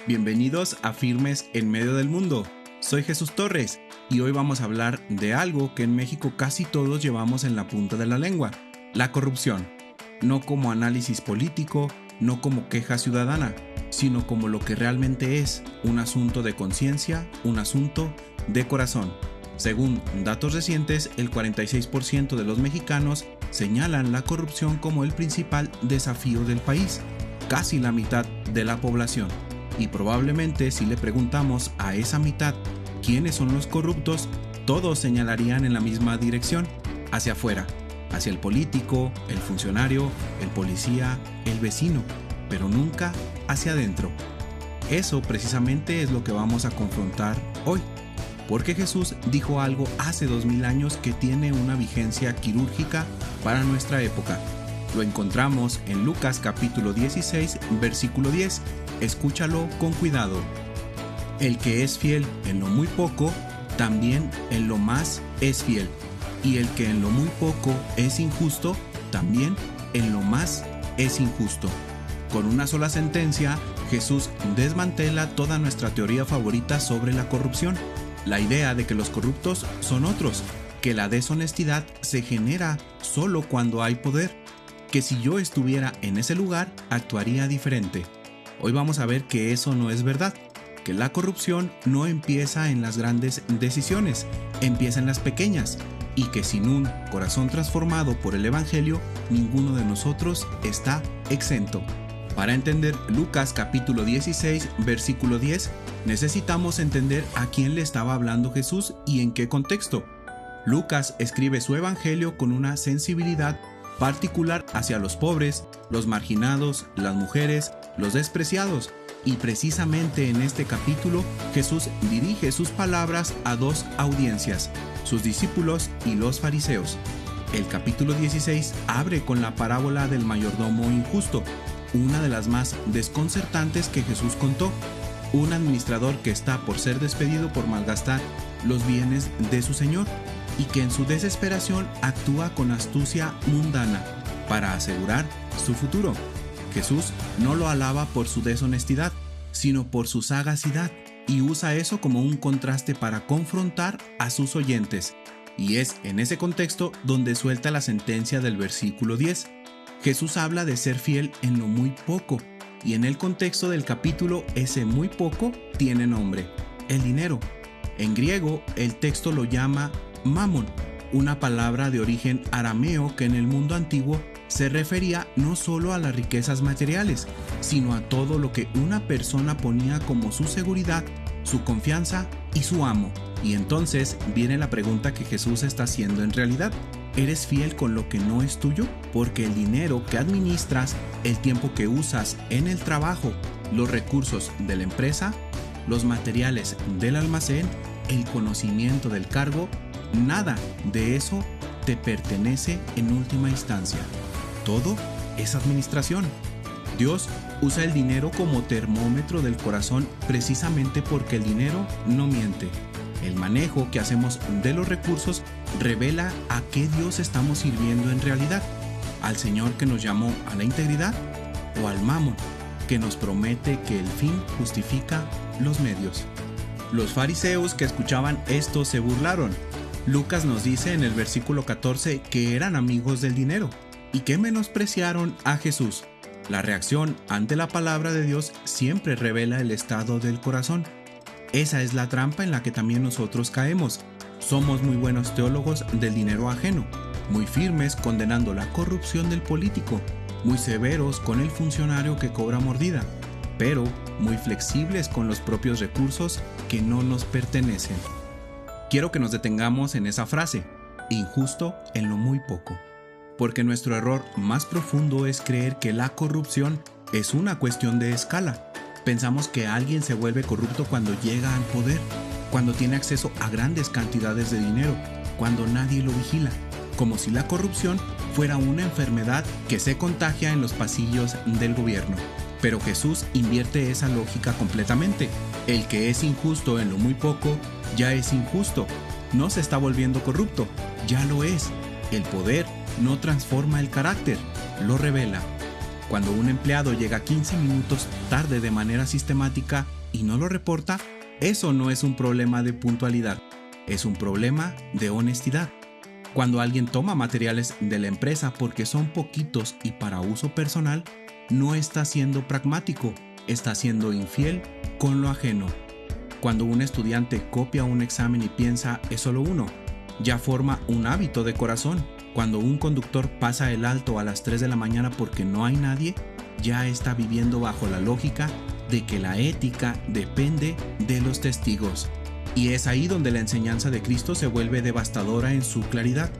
Bienvenidos a Firmes en Medio del Mundo. Soy Jesús Torres y hoy vamos a hablar de algo que en México casi todos llevamos en la punta de la lengua, la corrupción. No como análisis político, no como queja ciudadana, sino como lo que realmente es, un asunto de conciencia, un asunto de corazón. Según datos recientes, el 46% de los mexicanos señalan la corrupción como el principal desafío del país, casi la mitad de la población. Y probablemente si le preguntamos a esa mitad quiénes son los corruptos, todos señalarían en la misma dirección, hacia afuera, hacia el político, el funcionario, el policía, el vecino, pero nunca hacia adentro. Eso precisamente es lo que vamos a confrontar hoy, porque Jesús dijo algo hace 2000 años que tiene una vigencia quirúrgica para nuestra época. Lo encontramos en Lucas capítulo 16, versículo 10. Escúchalo con cuidado. El que es fiel en lo muy poco, también en lo más es fiel. Y el que en lo muy poco es injusto, también en lo más es injusto. Con una sola sentencia, Jesús desmantela toda nuestra teoría favorita sobre la corrupción. La idea de que los corruptos son otros, que la deshonestidad se genera solo cuando hay poder, que si yo estuviera en ese lugar, actuaría diferente. Hoy vamos a ver que eso no es verdad, que la corrupción no empieza en las grandes decisiones, empieza en las pequeñas, y que sin un corazón transformado por el Evangelio, ninguno de nosotros está exento. Para entender Lucas capítulo 16, versículo 10, necesitamos entender a quién le estaba hablando Jesús y en qué contexto. Lucas escribe su Evangelio con una sensibilidad particular hacia los pobres, los marginados, las mujeres, los despreciados, y precisamente en este capítulo Jesús dirige sus palabras a dos audiencias, sus discípulos y los fariseos. El capítulo 16 abre con la parábola del mayordomo injusto, una de las más desconcertantes que Jesús contó. Un administrador que está por ser despedido por malgastar los bienes de su señor y que en su desesperación actúa con astucia mundana para asegurar su futuro. Jesús no lo alaba por su deshonestidad, sino por su sagacidad, y usa eso como un contraste para confrontar a sus oyentes. Y es en ese contexto donde suelta la sentencia del versículo 10. Jesús habla de ser fiel en lo muy poco, y en el contexto del capítulo ese muy poco tiene nombre, el dinero. En griego el texto lo llama mamón, una palabra de origen arameo que en el mundo antiguo se refería no solo a las riquezas materiales, sino a todo lo que una persona ponía como su seguridad, su confianza y su amo. Y entonces viene la pregunta que Jesús está haciendo en realidad. ¿Eres fiel con lo que no es tuyo? Porque el dinero que administras, el tiempo que usas en el trabajo, los recursos de la empresa, los materiales del almacén, el conocimiento del cargo, nada de eso te pertenece en última instancia. Todo es administración. Dios usa el dinero como termómetro del corazón precisamente porque el dinero no miente. El manejo que hacemos de los recursos revela a qué Dios estamos sirviendo en realidad, al Señor que nos llamó a la integridad o al mamón que nos promete que el fin justifica los medios. Los fariseos que escuchaban esto se burlaron. Lucas nos dice en el versículo 14 que eran amigos del dinero y que menospreciaron a Jesús. La reacción ante la palabra de Dios siempre revela el estado del corazón. Esa es la trampa en la que también nosotros caemos. Somos muy buenos teólogos del dinero ajeno, muy firmes condenando la corrupción del político, muy severos con el funcionario que cobra mordida, pero muy flexibles con los propios recursos que no nos pertenecen. Quiero que nos detengamos en esa frase, injusto en lo muy poco, porque nuestro error más profundo es creer que la corrupción es una cuestión de escala. Pensamos que alguien se vuelve corrupto cuando llega al poder, cuando tiene acceso a grandes cantidades de dinero, cuando nadie lo vigila, como si la corrupción fuera una enfermedad que se contagia en los pasillos del gobierno. Pero Jesús invierte esa lógica completamente. El que es injusto en lo muy poco, ya es injusto. No se está volviendo corrupto, ya lo es. El poder no transforma el carácter, lo revela. Cuando un empleado llega 15 minutos tarde de manera sistemática y no lo reporta, eso no es un problema de puntualidad, es un problema de honestidad. Cuando alguien toma materiales de la empresa porque son poquitos y para uso personal, no está siendo pragmático, está siendo infiel con lo ajeno. Cuando un estudiante copia un examen y piensa es solo uno, ya forma un hábito de corazón. Cuando un conductor pasa el alto a las 3 de la mañana porque no hay nadie, ya está viviendo bajo la lógica de que la ética depende de los testigos. Y es ahí donde la enseñanza de Cristo se vuelve devastadora en su claridad.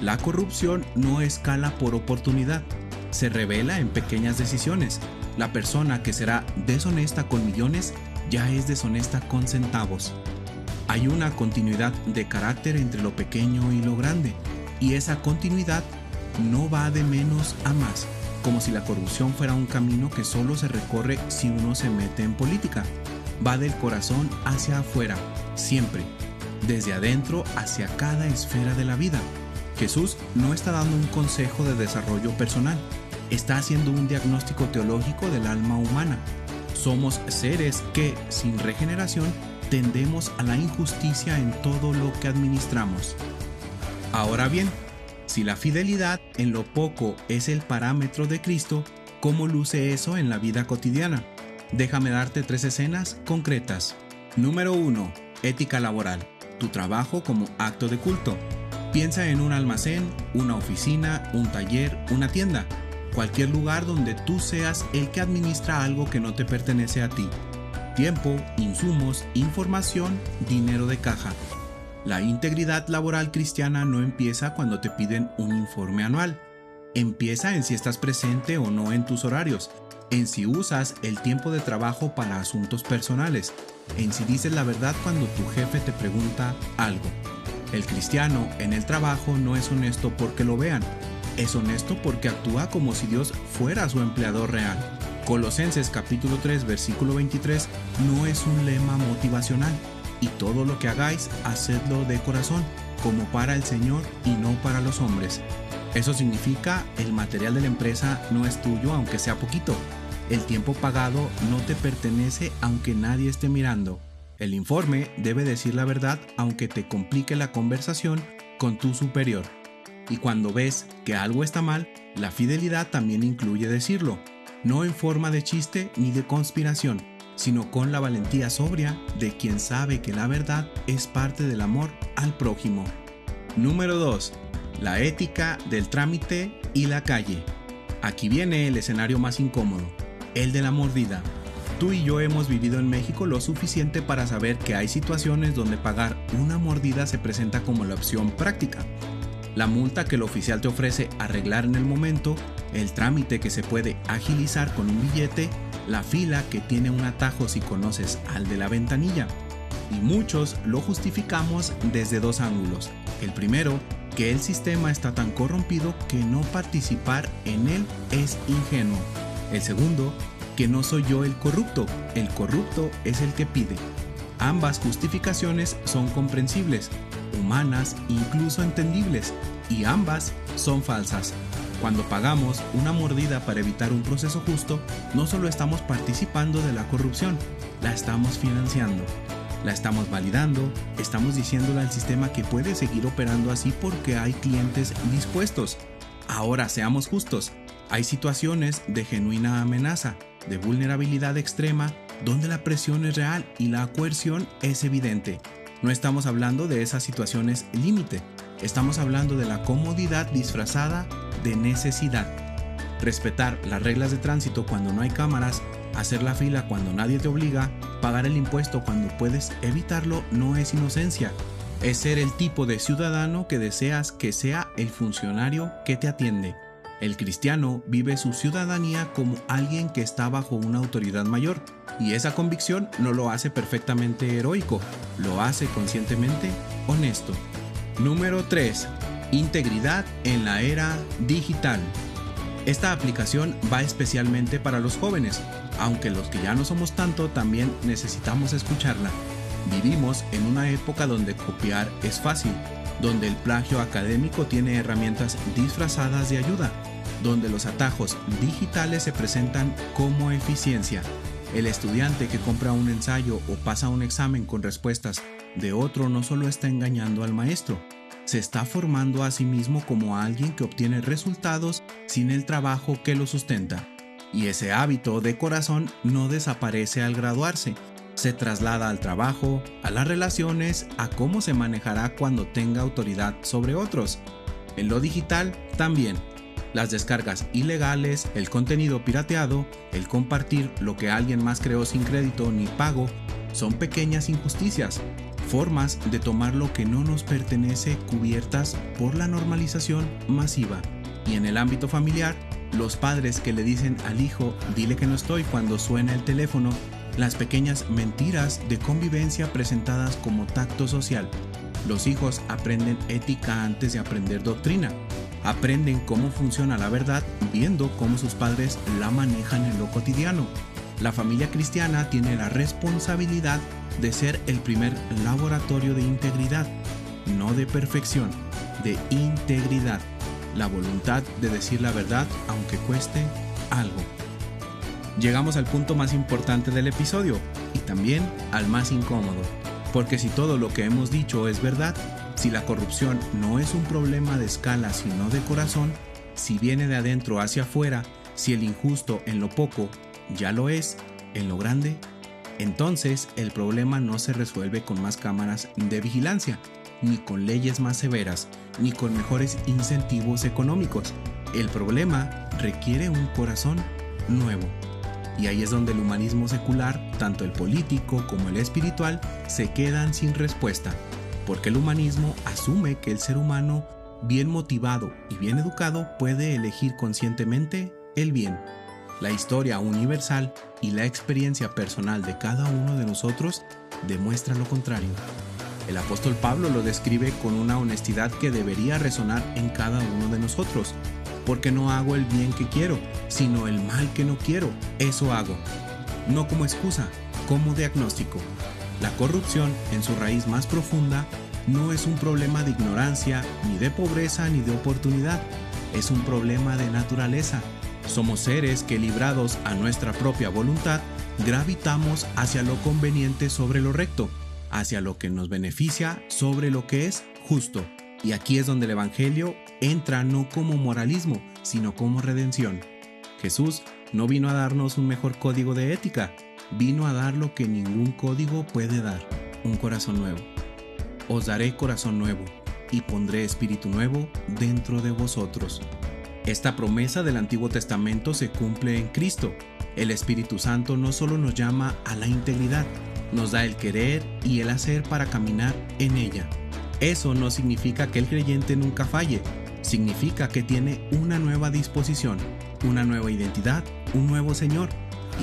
La corrupción no escala por oportunidad, se revela en pequeñas decisiones. La persona que será deshonesta con millones ya es deshonesta con centavos. Hay una continuidad de carácter entre lo pequeño y lo grande, y esa continuidad no va de menos a más, como si la corrupción fuera un camino que solo se recorre si uno se mete en política. Va del corazón hacia afuera, siempre, desde adentro hacia cada esfera de la vida. Jesús no está dando un consejo de desarrollo personal, está haciendo un diagnóstico teológico del alma humana. Somos seres que, sin regeneración, tendemos a la injusticia en todo lo que administramos. Ahora bien, si la fidelidad en lo poco es el parámetro de Cristo, ¿cómo luce eso en la vida cotidiana? Déjame darte 3 escenas concretas. Número 1. Ética laboral. Tu trabajo como acto de culto. Piensa en un almacén, una oficina, un taller, una tienda. Cualquier lugar donde tú seas el que administra algo que no te pertenece a ti. Tiempo, insumos, información, dinero de caja. La integridad laboral cristiana no empieza cuando te piden un informe anual. Empieza en si estás presente o no en tus horarios, en si usas el tiempo de trabajo para asuntos personales, en si dices la verdad cuando tu jefe te pregunta algo. El cristiano en el trabajo no es honesto porque lo vean, es honesto porque actúa como si Dios fuera su empleador real. Colosenses capítulo 3 versículo 23 no es un lema motivacional. Y todo lo que hagáis, hacedlo de corazón, como para el Señor y no para los hombres. Eso significa, el material de la empresa no es tuyo aunque sea poquito. El tiempo pagado no te pertenece aunque nadie esté mirando. El informe debe decir la verdad aunque te complique la conversación con tu superior. Y cuando ves que algo está mal, la fidelidad también incluye decirlo, no en forma de chiste ni de conspiración, sino con la valentía sobria de quien sabe que la verdad es parte del amor al prójimo. Número 2. La ética del trámite y la calle. Aquí viene el escenario más incómodo, el de la mordida. Tú y yo hemos vivido en México lo suficiente para saber que hay situaciones donde pagar una mordida se presenta como la opción práctica. La multa que el oficial te ofrece arreglar en el momento, el trámite que se puede agilizar con un billete, la fila que tiene un atajo si conoces al de la ventanilla. Y muchos lo justificamos desde 2 ángulos. El primero, que el sistema está tan corrompido que no participar en él es ingenuo. El segundo, que no soy yo el corrupto es el que pide. Ambas justificaciones son comprensibles, humanas, incluso entendibles, y ambas son falsas. Cuando pagamos una mordida para evitar un proceso justo, no solo estamos participando de la corrupción, la estamos financiando, la estamos validando, estamos diciéndole al sistema que puede seguir operando así porque hay clientes dispuestos. Ahora, seamos justos, hay situaciones de genuina amenaza, de vulnerabilidad extrema, donde la presión es real y la coerción es evidente. No estamos hablando de esas situaciones límite, estamos hablando de la comodidad disfrazada de necesidad. Respetar las reglas de tránsito cuando no hay cámaras, hacer la fila cuando nadie te obliga, pagar el impuesto cuando puedes evitarlo no es inocencia. Es ser el tipo de ciudadano que deseas que sea el funcionario que te atiende. El cristiano vive su ciudadanía como alguien que está bajo una autoridad mayor, y esa convicción no lo hace perfectamente heroico, lo hace conscientemente honesto. Número 3. Integridad en la era digital. Esta aplicación va especialmente para los jóvenes, aunque los que ya no somos tanto también necesitamos escucharla. Vivimos en una época donde copiar es fácil, donde el plagio académico tiene herramientas disfrazadas de ayuda. donde los atajos digitales se presentan como eficiencia. El estudiante que compra un ensayo o pasa un examen con respuestas de otro no solo está engañando al maestro, se está formando a sí mismo como alguien que obtiene resultados sin el trabajo que lo sustenta. Y ese hábito de corazón no desaparece al graduarse, se traslada al trabajo, a las relaciones, a cómo se manejará cuando tenga autoridad sobre otros. En lo digital también. Las descargas ilegales, el contenido pirateado, el compartir lo que alguien más creó sin crédito ni pago, son pequeñas injusticias, formas de tomar lo que no nos pertenece cubiertas por la normalización masiva. Y en el ámbito familiar, los padres que le dicen al hijo, dile que no estoy cuando suena el teléfono, las pequeñas mentiras de convivencia presentadas como tacto social. Los hijos aprenden ética antes de aprender doctrina. Aprenden cómo funciona la verdad viendo cómo sus padres la manejan en lo cotidiano. La familia cristiana tiene la responsabilidad de ser el primer laboratorio de integridad, no de perfección, de integridad. La voluntad de decir la verdad aunque cueste algo. Llegamos al punto más importante del episodio y también al más incómodo, porque si todo lo que hemos dicho es verdad, si la corrupción no es un problema de escala sino de corazón, si viene de adentro hacia afuera, si el injusto en lo poco ya lo es en lo grande, entonces el problema no se resuelve con más cámaras de vigilancia, ni con leyes más severas, ni con mejores incentivos económicos. El problema requiere un corazón nuevo. Y ahí es donde el humanismo secular, tanto el político como el espiritual, se quedan sin respuesta, porque el humanismo asume que el ser humano, bien motivado y bien educado, puede elegir conscientemente el bien. La historia universal y la experiencia personal de cada uno de nosotros demuestra lo contrario. El apóstol Pablo lo describe con una honestidad que debería resonar en cada uno de nosotros. Porque no hago el bien que quiero, sino el mal que no quiero, eso hago. No como excusa, como diagnóstico. La corrupción, en su raíz más profunda, no es un problema de ignorancia, ni de pobreza, ni de oportunidad. Es un problema de naturaleza. Somos seres que, librados a nuestra propia voluntad, gravitamos hacia lo conveniente sobre lo recto, hacia lo que nos beneficia sobre lo que es justo. Y aquí es donde el Evangelio entra no como moralismo, sino como redención. Jesús no vino a darnos un mejor código de ética, vino a dar lo que ningún código puede dar, un corazón nuevo. Os daré corazón nuevo, y pondré espíritu nuevo dentro de vosotros. Esta promesa del Antiguo Testamento se cumple en Cristo. El Espíritu Santo no solo nos llama a la integridad, nos da el querer y el hacer para caminar en ella. Eso no significa que el creyente nunca falle, significa que tiene una nueva disposición, una nueva identidad, un nuevo Señor,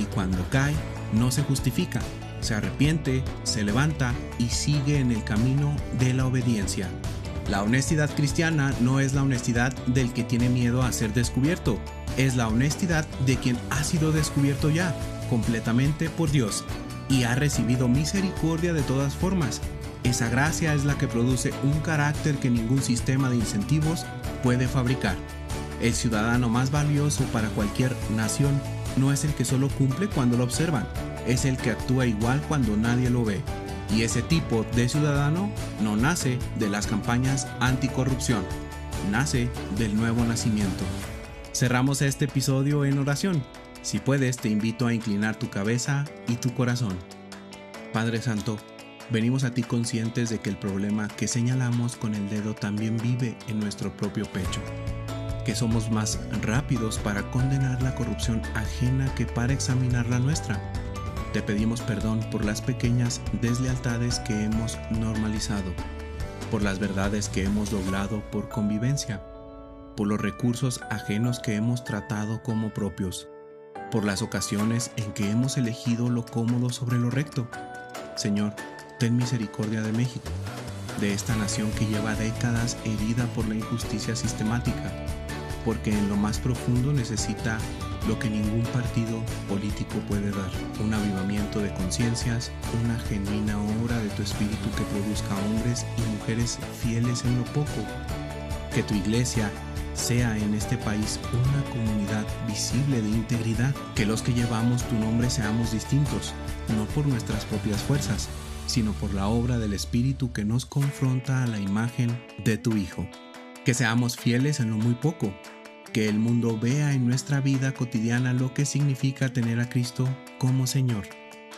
y cuando cae no se justifica, se arrepiente, se levanta y sigue en el camino de la obediencia. La honestidad cristiana no es la honestidad del que tiene miedo a ser descubierto, es la honestidad de quien ha sido descubierto ya, completamente por Dios, y ha recibido misericordia de todas formas. Esa gracia es la que produce un carácter que ningún sistema de incentivos puede fabricar. El ciudadano más valioso para cualquier nación no es el que solo cumple cuando lo observan, es el que actúa igual cuando nadie lo ve. Y ese tipo de ciudadano no nace de las campañas anticorrupción, nace del nuevo nacimiento. Cerramos este episodio en oración. Si puedes, te invito a inclinar tu cabeza y tu corazón. Padre Santo, venimos a ti conscientes de que el problema que señalamos con el dedo también vive en nuestro propio pecho, que somos más rápidos para condenar la corrupción ajena que para examinar la nuestra. Te pedimos perdón por las pequeñas deslealtades que hemos normalizado, por las verdades que hemos doblado por convivencia, por los recursos ajenos que hemos tratado como propios, por las ocasiones en que hemos elegido lo cómodo sobre lo recto. Señor, ten misericordia de México, de esta nación que lleva décadas herida por la injusticia sistemática, porque en lo más profundo necesita lo que ningún partido político puede dar, un avivamiento de conciencias, una genuina obra de tu espíritu que produzca hombres y mujeres fieles en lo poco, que tu iglesia sea en este país una comunidad visible de integridad, que los que llevamos tu nombre seamos distintos, no por nuestras propias fuerzas, sino por la obra del Espíritu que nos confronta a la imagen de tu Hijo. Que seamos fieles en lo muy poco, que el mundo vea en nuestra vida cotidiana lo que significa tener a Cristo como Señor.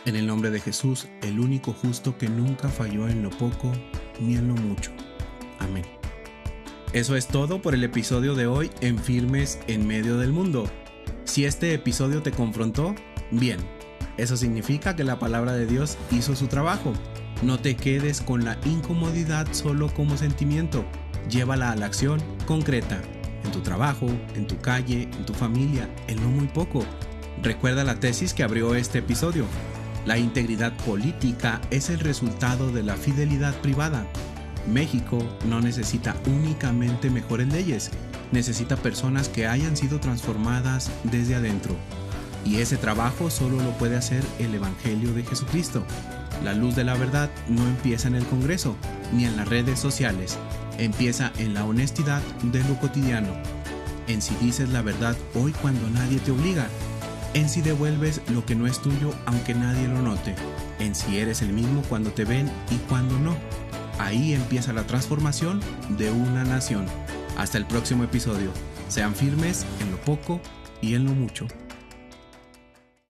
En el nombre de Jesús, el único justo que nunca falló en lo poco ni en lo mucho. Amén. Eso es todo por el episodio de hoy en Firmes en Medio del Mundo. Si este episodio te confrontó, bien, eso significa que la palabra de Dios hizo su trabajo. No te quedes con la incomodidad solo como sentimiento, llévala a la acción concreta, en tu trabajo, en tu calle, en tu familia, en lo muy poco. Recuerda la tesis que abrió este episodio. La integridad política es el resultado de la fidelidad privada. México no necesita únicamente mejores leyes, necesita personas que hayan sido transformadas desde adentro. Y ese trabajo solo lo puede hacer el Evangelio de Jesucristo. La luz de la verdad no empieza en el Congreso, ni en las redes sociales. Empieza en la honestidad de lo cotidiano. En si dices la verdad hoy cuando nadie te obliga. En si devuelves lo que no es tuyo aunque nadie lo note. En si eres el mismo cuando te ven y cuando no. Ahí empieza la transformación de una nación. Hasta el próximo episodio. Sean firmes en lo poco y en lo mucho.